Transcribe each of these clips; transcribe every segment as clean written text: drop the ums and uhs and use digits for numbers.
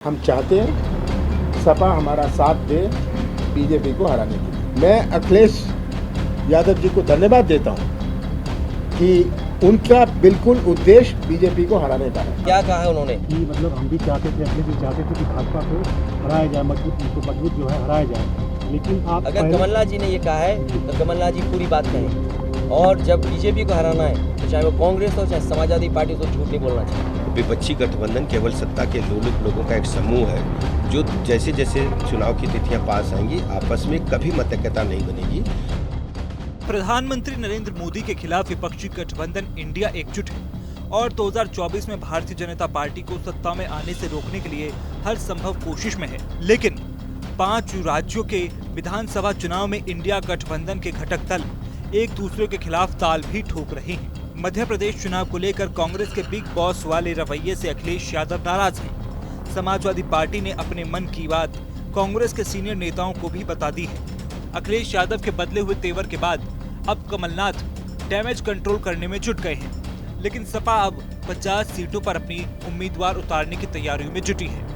हम चाहते हैं सपा हमारा साथ दे बीजेपी को हराने के लिए। मैं अखिलेश यादव जी को धन्यवाद देता हूं कि उनका बिल्कुल उद्देश्य बीजेपी को हराने का है। क्या कहा है उन्होंने कि मतलब हम भी चाहते थे, अखिलेश जी चाहते थे कि भाजपा को हराया जाए, मजबूत जो है हराया जाए। लेकिन आप अगर कमलनाथ जी ने ये कहा है तो कमलनाथ जी पूरी बात कहें, और जब बीजेपी को हराना है तो चाहे वो कांग्रेस हो चाहे समाजवादी पार्टी, उसको झूठ नहीं बोलना चाहिए। विपक्षी गठबंधन केवल सत्ता के लोलुप लोगों का एक समूह है जो जैसे जैसे चुनाव की तिथियां पास आएंगी आपस में कभी मतैक्यता नहीं बनेगी। प्रधानमंत्री नरेंद्र मोदी के खिलाफ विपक्षी गठबंधन इंडिया एकजुट है और 2024 में भारतीय जनता पार्टी को सत्ता में आने से रोकने के लिए हर संभव कोशिश में है। लेकिन 5 राज्यों के विधानसभा चुनाव में इंडिया गठबंधन के घटक दल एक दूसरे के खिलाफ ताल भी ठोक रहे हैं। मध्य प्रदेश चुनाव को लेकर कांग्रेस के बिग बॉस वाले रवैये से अखिलेश यादव नाराज हैं। समाजवादी पार्टी ने अपने मन की बात कांग्रेस के सीनियर नेताओं को भी बता दी है। अखिलेश यादव के बदले हुए तेवर के बाद अब कमलनाथ डैमेज कंट्रोल करने में जुट गए हैं, लेकिन सपा अब 50 सीटों पर अपनी उम्मीदवार उतारने की तैयारियों में जुटी है।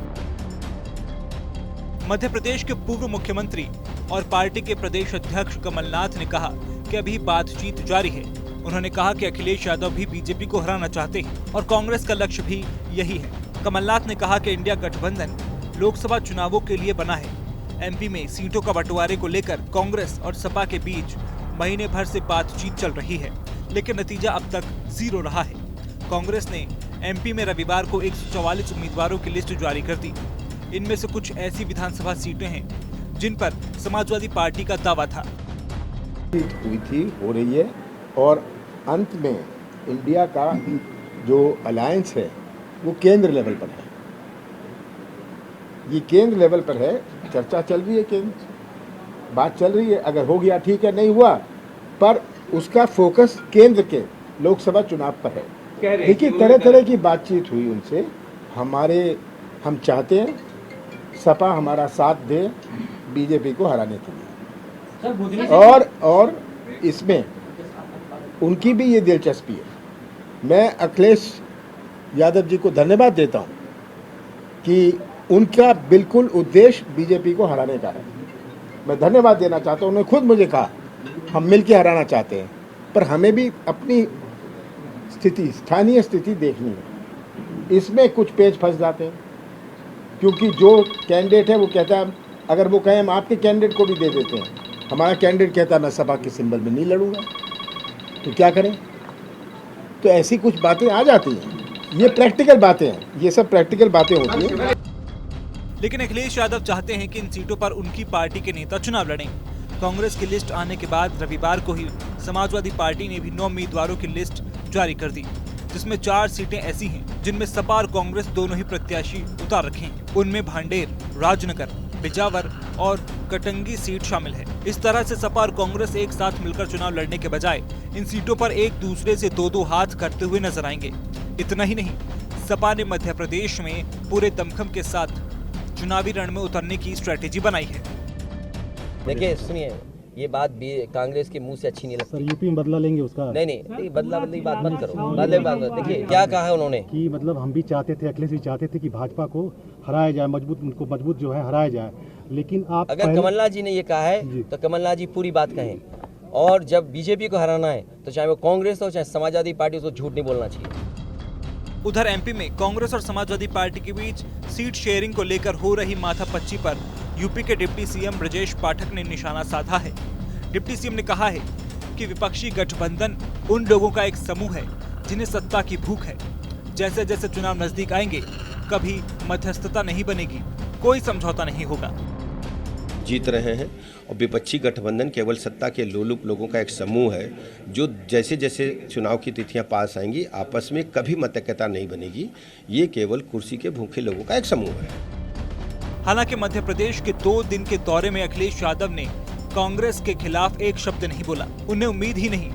मध्य प्रदेश के पूर्व मुख्यमंत्री और पार्टी के प्रदेश अध्यक्ष कमलनाथ ने कहा कि अभी बातचीत जारी है। उन्होंने कहा कि अखिलेश यादव भी बीजेपी को हराना चाहते हैं और कांग्रेस का लक्ष्य भी यही है। कमलनाथ ने कहा कि इंडिया गठबंधन लोकसभा चुनावों के लिए बना है। एमपी में सीटों का बंटवारे को लेकर कांग्रेस और सपा के बीच महीने भर से बातचीत चल रही है, लेकिन नतीजा अब तक 0 रहा है। कांग्रेस ने एमपी में रविवार को 144 उम्मीदवारों की लिस्ट जारी कर दी। इनमें से कुछ ऐसी विधानसभा सीटें हैं जिन पर समाजवादी पार्टी का दावा था। हुई थी, हो रही है, और अंत में इंडिया का जो अलायंस है वो केंद्र लेवल पर है। ये केंद्र लेवल पर है, चर्चा चल रही है, केंद्र बात चल रही है। अगर हो गया ठीक है, नहीं हुआ पर उसका फोकस केंद्र के लोकसभा चुनाव पर है। देखिए, तरह तरह की बातचीत हुई उनसे। हम चाहते हैं सपा हमारा साथ दे बीजेपी को हराने के लिए, और इसमें उनकी भी ये दिलचस्पी है। मैं अखिलेश यादव जी को धन्यवाद देता हूं कि उनका बिल्कुल उद्देश्य बीजेपी को हराने का है। मैं धन्यवाद देना चाहता हूं। उन्होंने खुद मुझे कहा हम मिलकर हराना चाहते हैं, पर हमें भी अपनी स्थिति, स्थानीय स्थिति देखनी है। इसमें कुछ पेच फंस जाते हैं, क्योंकि जो कैंडिडेट है वो कहता है, अगर वो कहें हम आपके कैंडिडेट को भी दे देते हैं, हमारा कैंडिडेट कहता है मैं सपा के सिंबल में नहीं लड़ूंगा, तो क्या करें? तो ऐसी कुछ बातें आ जाती हैं। ये प्रैक्टिकल बातें हैं, ये सब प्रैक्टिकल बातें होती हैं। लेकिन अखिलेश यादव चाहते हैं कि इन सीटों पर उनकी पार्टी के नेता चुनाव लड़ें। कांग्रेस की लिस्ट आने के बाद रविवार को ही समाजवादी पार्टी ने भी 9 उम्मीदवारों की लिस्ट जारी कर दी, जिसमें 4 सीटें ऐसी हैं जिनमें सपा और कांग्रेस दोनों ही प्रत्याशी उतार रखे हैं। उनमें भांडेर, राजनगर, बिजावर और कटंगी सीट शामिल है। इस तरह से सपा और कांग्रेस एक साथ मिलकर चुनाव लड़ने के बजाय इन सीटों पर एक दूसरे से 2-2 हाथ करते हुए नजर आएंगे। इतना ही नहीं, सपा ने मध्य प्रदेश में पूरे दमखम के साथ चुनावी रण में उतरने की स्ट्रेटेजी बनाई है। देखिए सुनिए, ये बात भी कांग्रेस के मुंह से अच्छी नहीं लगती। सर यूपी में बदला लेंगे उसका? नहीं, बदला बदली बात मत करो, बदले बात मत। देखिए क्या कहा है उन्होंने कि मतलब हम भी चाहते थे, अखिलेश जी चाहते थे कि भाजपा को हराया जाए, मजबूत जो है हराया जाए। लेकिन आप अगर कमलनाथ जी ने ये कहा है तो कमलनाथ जी पूरी बात कहें, और जब बीजेपी को हराना है तो चाहे वो कांग्रेस हो चाहे समाजवादी पार्टी, उसको झूठ नहीं बोलना चाहिए। उधर एमपी में कांग्रेस और समाजवादी पार्टी के बीच सीट शेयरिंग को लेकर हो रही माथापच्ची पर यूपी के डिप्टी सीएम ब्रजेश पाठक ने निशाना साधा है। डिप्टी सीएम ने कहा है कि विपक्षी गठबंधन उन लोगों का एक समूह है जिन्हें सत्ता की भूख है। जैसे जैसे चुनाव नजदीक आएंगे, कभी मध्यस्थता नहीं बनेगी, कोई समझौता नहीं होगा। जीत रहे हैं, और विपक्षी गठबंधन केवल सत्ता के लोलुप लोगों का एक समूह है जो जैसे जैसे चुनाव की तिथियां पास आएंगी आपस में कभी मतैक्यता नहीं बनेगी। ये केवल कुर्सी के भूखे लोगों का एक समूह है। हालांकि मध्य प्रदेश के 2 दिन के दौरे में अखिलेश यादव ने कांग्रेस के खिलाफ एक शब्द नहीं बोला। उन्हें उम्मीद ही नहीं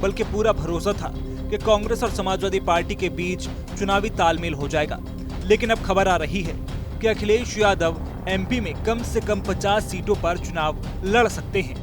बल्कि पूरा भरोसा था कि कांग्रेस और समाजवादी पार्टी के बीच चुनावी तालमेल हो जाएगा। लेकिन अब खबर आ रही है कि अखिलेश यादव एमपी में कम से कम 50 सीटों पर चुनाव लड़ सकते हैं।